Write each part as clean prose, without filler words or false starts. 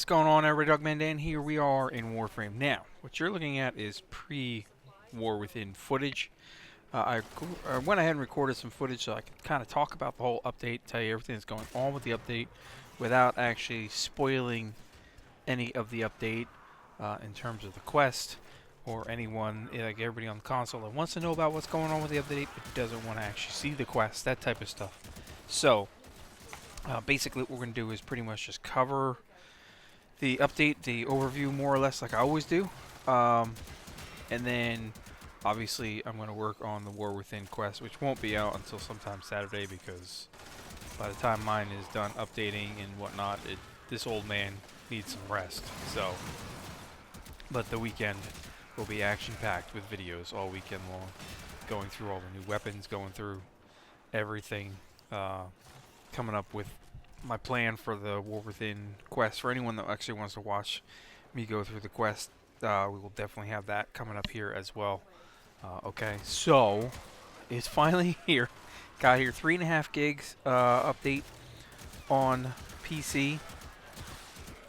going on, everybody? Dogman Dan here. We are in Warframe. Now, what you're looking at is pre-War Within footage. I went ahead and recorded some footage so I could kind of talk about the whole update, tell you everything that's going on with the update without actually spoiling any of the update in terms of the quest or anyone, like everybody on the console that wants to know about what's going on with the update but doesn't want to actually see the quest, that type of stuff. So, basically what we're going to do is pretty much just cover the update, the overview more or less like I always do. And then obviously I'm going to work on the War Within quest, which won't be out until sometime Saturday because by the time mine is done updating and whatnot, this old man needs some rest. So, but the weekend will be action-packed with videos all weekend long, going through all the new weapons, going through everything, coming up with my plan for the War Within quest. For anyone that actually wants to watch me go through the quest, we will definitely have that coming up here as well. Okay, so it's finally here. Got here 3.5 gigs update on PC,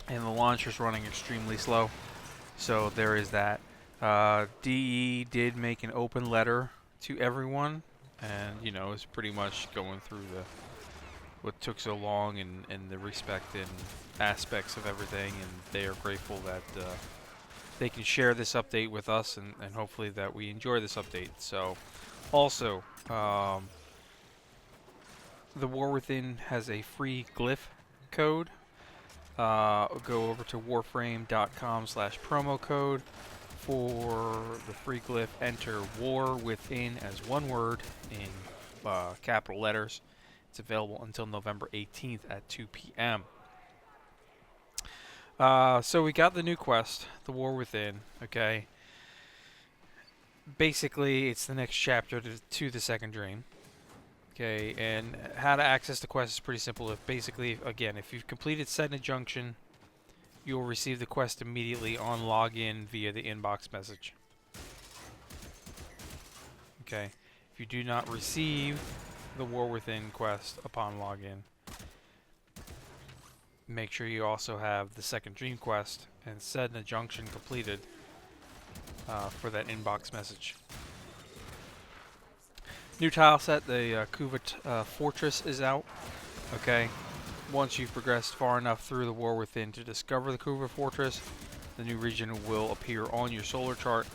and the launcher's running extremely slow. So there is that. DE did make an open letter to everyone, and you know, it's pretty much going through what took so long and the respect and aspects of everything, and they are grateful that they can share this update with us, and hopefully that we enjoy this update. So also, the War Within has a free glyph code. Go over to warframe.com/promo code for the free glyph. Enter War Within as one word in capital letters. It's available until November 18th at 2 p.m. So we got the new quest, the War Within, okay? Basically, it's the next chapter to the second dream. Okay, and how to access the quest is pretty simple. Basically, again, if you've completed Sedna Junction, you'll receive the quest immediately on login via the inbox message. Okay, if you do not receive the War Within quest upon login, make sure you also have the second dream quest and Sedna Junction completed for that inbox message. New tile set, the Kuva Fortress is out. Okay, once you've progressed far enough through the War Within to discover the Kuva Fortress, the new region will appear on your solar chart.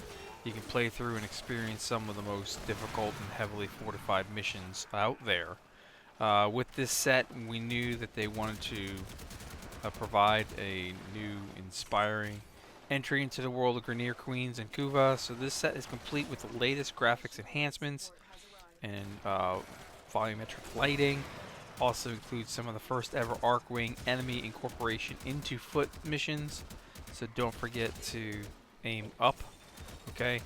You can play through and experience some of the most difficult and heavily fortified missions out there. With this set, we knew that they wanted to provide a new, inspiring entry into the world of Grineer Queens and Kuva. So this set is complete with the latest graphics enhancements and volumetric lighting. Also includes some of the first ever Arcwing enemy incorporation into foot missions. So don't forget to aim up. Okay,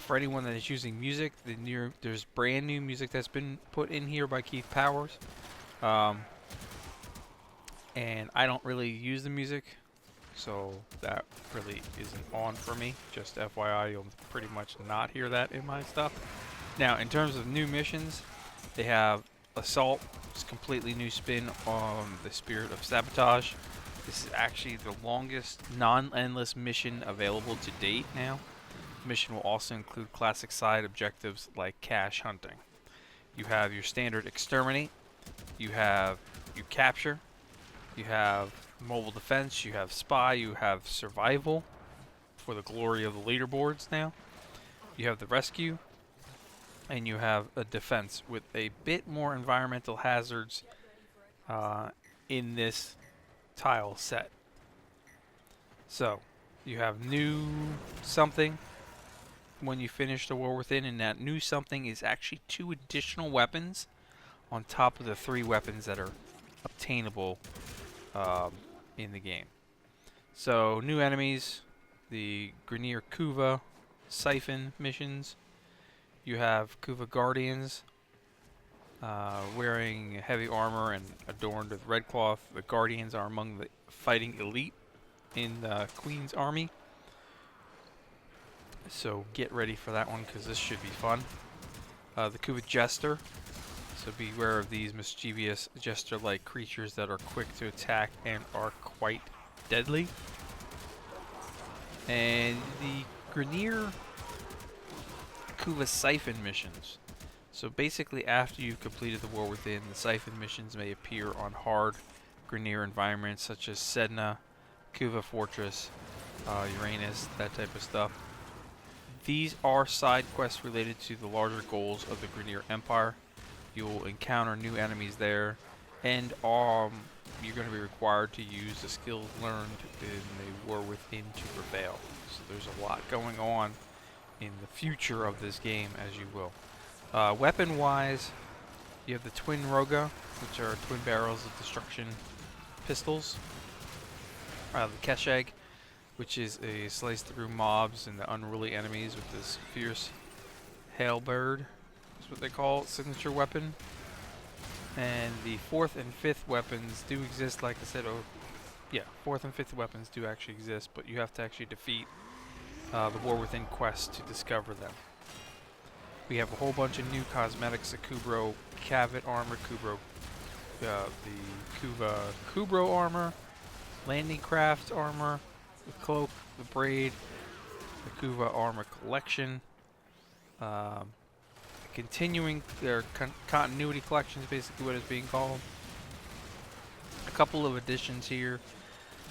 for anyone that is using music, there's brand new music that's been put in here by Keith Powers, and I don't really use the music, so that really isn't on for me. Just FYI, you'll pretty much not hear that in my stuff. Now, in terms of new missions, they have Assault. It's a completely new spin on the Spirit of Sabotage. This is actually the longest non-endless mission available to date now. Mission will also include classic side objectives like cache hunting. You have your standard exterminate, you have you capture, you have mobile defense, you have spy, you have survival for the glory of the leaderboards now. You have the rescue, and you have a defense with a bit more environmental hazards in this tile set. So you have new something when you finish the War Within, and that new something is actually 2 additional weapons on top of the 3 weapons that are obtainable in the game. So new enemies, the Grineer Kuva Siphon missions. You have Kuva Guardians wearing heavy armor and adorned with red cloth. The Guardians are among the fighting elite in the Queen's army. So get ready for that one because this should be fun. The Kuva Jester. So beware of these mischievous jester-like creatures that are quick to attack and are quite deadly. And the Grineer Kuva Siphon missions. So basically, after you've completed the War Within, the Siphon missions may appear on hard Grineer environments such as Sedna, Kuva Fortress, Uranus, that type of stuff. These are side quests related to the larger goals of the Grineer Empire. You'll encounter new enemies there, and you're going to be required to use the skills learned in the War Within to prevail. So there's a lot going on in the future of this game, as you will. Weapon-wise, you have the Twin Roga, which are twin barrels of destruction pistols. The Keshag, which is a slice through mobs and the unruly enemies with this fierce Hailbird, is what they call it, signature weapon. And the 4th and 5th weapons do exist, like I said. Oh, yeah, 4th and 5th weapons do actually exist, but you have to actually defeat the War Within quest to discover them. We have a whole bunch of new cosmetics: the Kubro Cavet armor, the Kuva Kubro armor, landing craft armor, the cloak, the braid, the Kuva armor collection. Continuing their continuity collection is basically what it's being called. A couple of additions here.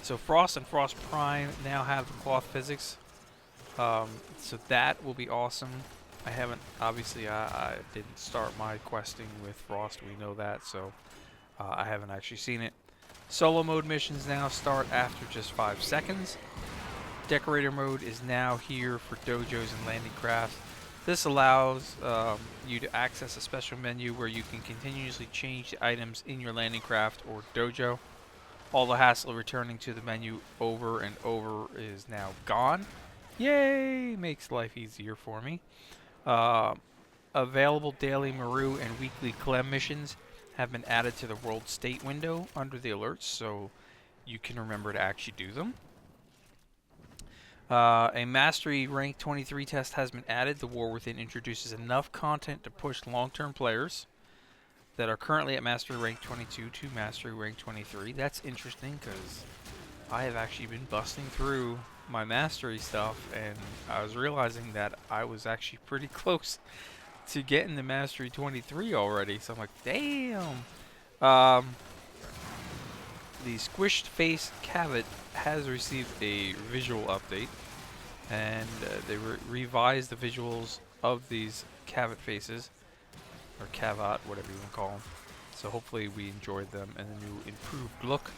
So Frost and Frost Prime now have the cloth physics. So that will be awesome. I haven't, obviously, I didn't start my questing with Frost, we know that, so I haven't actually seen it. Solo mode missions now start after just 5 seconds. Decorator mode is now here for dojos and landing crafts. This allows you to access a special menu where you can continuously change the items in your landing craft or dojo. All the hassle of returning to the menu over and over is now gone. Yay! Makes life easier for me. Available daily Maru and weekly Clem missions have been added to the world state window under the alerts, so you can remember to actually do them. A Mastery Rank 23 test has been added. The War Within introduces enough content to push long-term players that are currently at Mastery Rank 22 to Mastery Rank 23. That's interesting because I have actually been busting through my Mastery stuff, and I was realizing that I was actually pretty close to getting the Mastery 23 already. So I'm like, damn. The Squished Face Cavet has received a visual update, and they revised the visuals of these Cavet faces, or Cavat, whatever you want to call them. So hopefully we enjoyed them and the new improved look.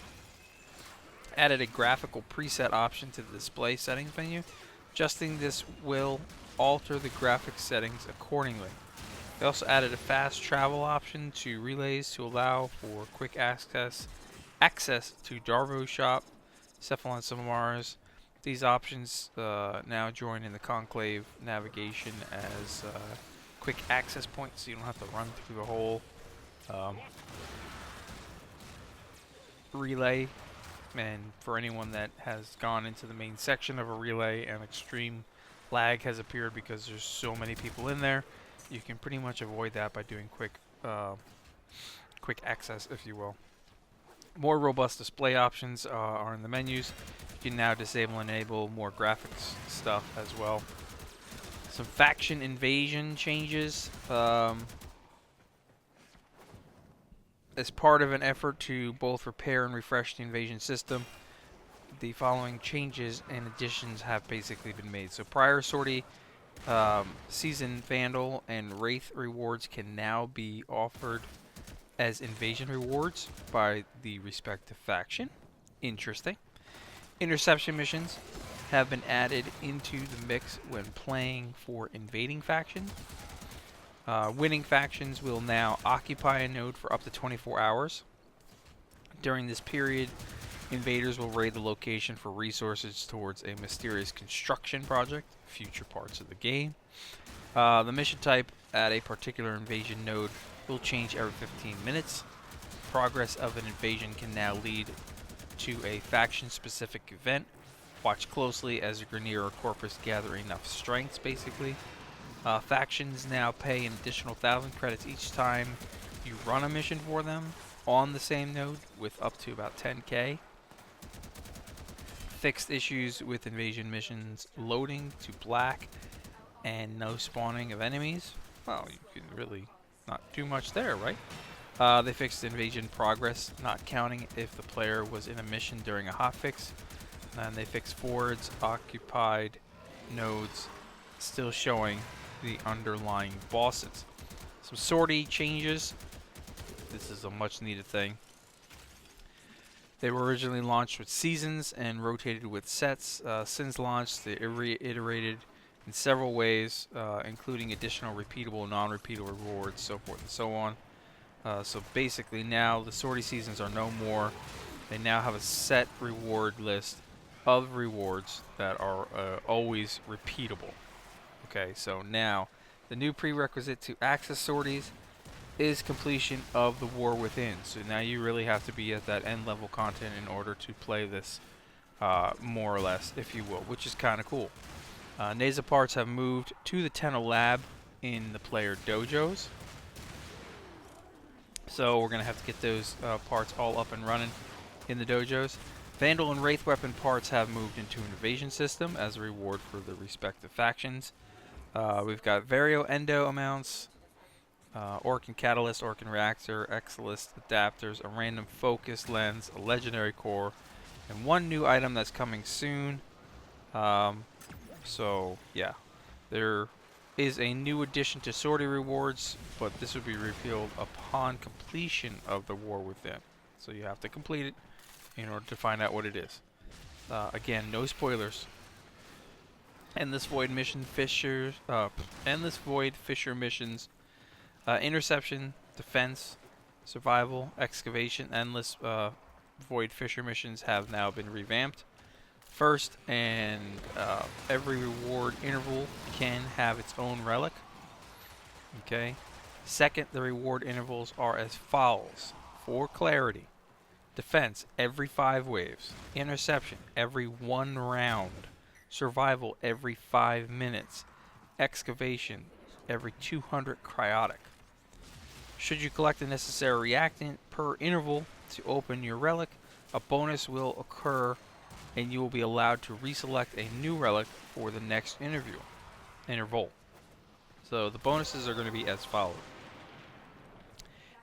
Added a graphical preset option to the display settings menu. Adjusting this will alter the graphics settings accordingly. They also added a fast travel option to relays to allow for quick access to Darvo Shop, Cephalon Samars. These options now join in the Conclave navigation as quick access points, so you don't have to run through the whole relay. And for anyone that has gone into the main section of a relay and extreme lag has appeared because there's so many people in there, you can pretty much avoid that by doing quick access, if you will. More robust display options are in the menus. You can now disable and enable more graphics stuff as well. Some faction invasion changes. As part of an effort to both repair and refresh the invasion system, the following changes and additions have basically been made. So prior sortie, Season Vandal, and Wraith rewards can now be offered as invasion rewards by the respective faction. Interesting. Interception missions have been added into the mix when playing for invading factions. Winning factions will now occupy a node for up to 24 hours. During this period, invaders will raid the location for resources towards a mysterious construction project, future parts of the game. The mission type at a particular invasion node will change every 15 minutes. Progress of an invasion can now lead to a faction-specific event. Watch closely as the Grineer or Corpus gather enough strengths, basically. Factions now pay an additional 1,000 credits each time you run a mission for them on the same node, with up to about 10k. fixed issues with invasion missions loading to black and no spawning of enemies. Well, you can really not do much there, right? They fixed invasion progress, not counting if the player was in a mission during a hotfix. And they fixed forwards occupied nodes still showing the underlying bosses. Some sortie changes. This is a much needed thing. They were originally launched with seasons and rotated with sets. Since launch, they reiterated in several ways, including additional repeatable, non-repeatable rewards, so forth and so on. So basically now the sortie seasons are no more. They now have a set reward list of rewards that are always repeatable. Okay, so now the new prerequisite to access sorties is completion of the War Within. So now you really have to be at that end level content in order to play this, more or less, if you will, which is kind of cool. NASA parts have moved to the Tenno Lab in the player dojos. So we're going to have to get those parts all up and running in the dojos. Vandal and Wraith weapon parts have moved into an invasion system as a reward for the respective factions. We've got Vario Endo amounts, Orc Catalyst, Orc Reactor, Exilist adapters, a random focus lens, a legendary core, and one new item that's coming soon. So yeah, there is a new addition to sortie rewards, but this would be revealed upon completion of the War Within. So you have to complete it in order to find out what it is. Again, no spoilers. Endless Void mission fissures, Endless Void Fissure missions, interception, defense, survival, excavation, endless Void Fissure missions have now been revamped. First, and every reward interval can have its own relic. Okay. Second, the reward intervals are as follows. For clarity, defense every 5 waves, interception every 1 round, survival every 5 minutes, excavation every 200 cryotic. Should you collect the necessary reactant per interval to open your relic, a bonus will occur and you will be allowed to reselect a new relic for the next interval. So the bonuses are going to be as follows.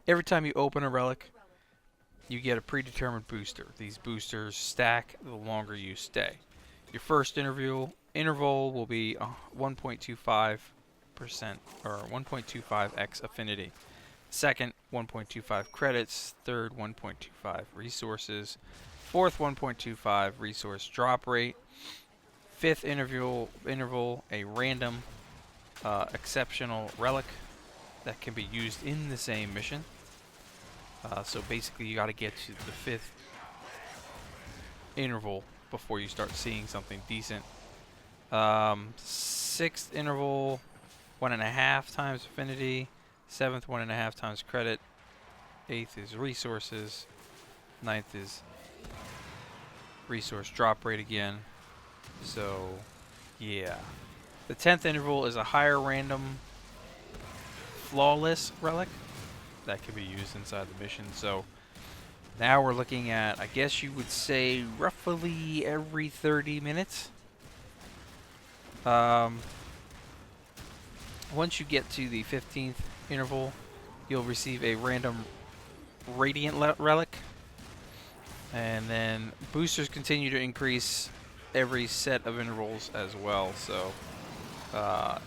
Every time you open a relic, you get a predetermined booster. These boosters stack the longer you stay. Your first interval will be 1.25% or 1.25x affinity. Second, 1.25 credits. Third, 1.25 resources. Fourth, 1.25 resource drop rate. Fifth interval, a random exceptional relic that can be used in the same mission. So basically you got to get to the 5th interval before you start seeing something decent. 6th interval, 1.5 times affinity. 7th, 1.5 times credit. 8th is resources. 9th is resource drop rate again. So yeah, the 10th interval is a higher random flawless relic that can be used inside the mission. So now we're looking at, I guess you would say, roughly every 30 minutes. Once you get to the 15th interval, you'll receive a random radiant relic. And then boosters continue to increase every set of intervals as well. So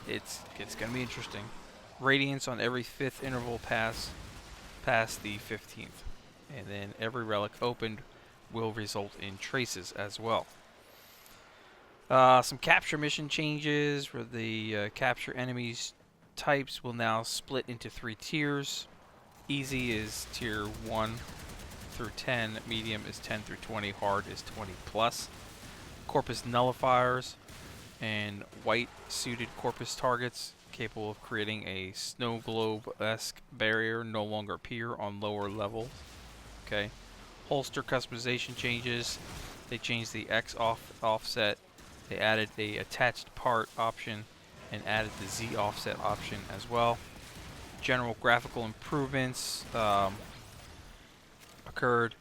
it's going to be interesting. Radiance on every 5th interval past the 15th. And then every relic opened will result in traces as well. Some capture mission changes where the capture enemies types will now split into 3 tiers. Easy is tier 1 through 10, medium is 10 through 20, hard is 20 plus. Corpus nullifiers and white suited corpus targets capable of creating a snow globe-esque barrier no longer appear on lower levels. Okay. Holster customization changes. They changed the X offset. They added the attached part option and added the Z offset option as well. General graphical improvements occurred.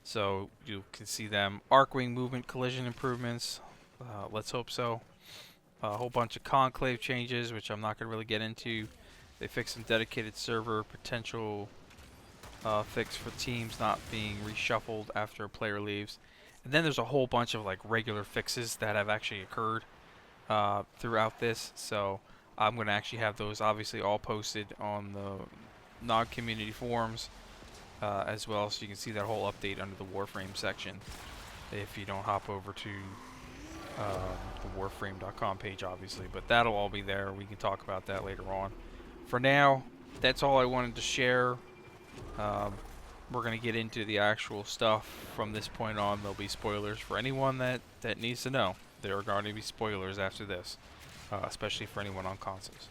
So you can see them. Arcwing movement collision improvements. Let's hope so. A whole bunch of conclave changes, which I'm not going to really get into. They fixed some dedicated server potential fix for teams not being reshuffled after a player leaves. And then there's a whole bunch of like regular fixes that have actually occurred throughout this. So I'm going to actually have those obviously all posted on the NOG community forums as well, so you can see that whole update under the Warframe section if you don't hop over to the warframe.com page, obviously. But that'll all be there. We can talk about that later on. For now, that's all I wanted to share. We're going to get into the actual stuff from this point on. There'll be spoilers for anyone that needs to know. There are going to be spoilers after this, especially for anyone on consoles.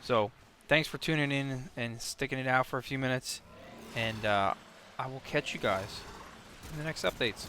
So, thanks for tuning in and sticking it out for a few minutes. And I will catch you guys in the next updates.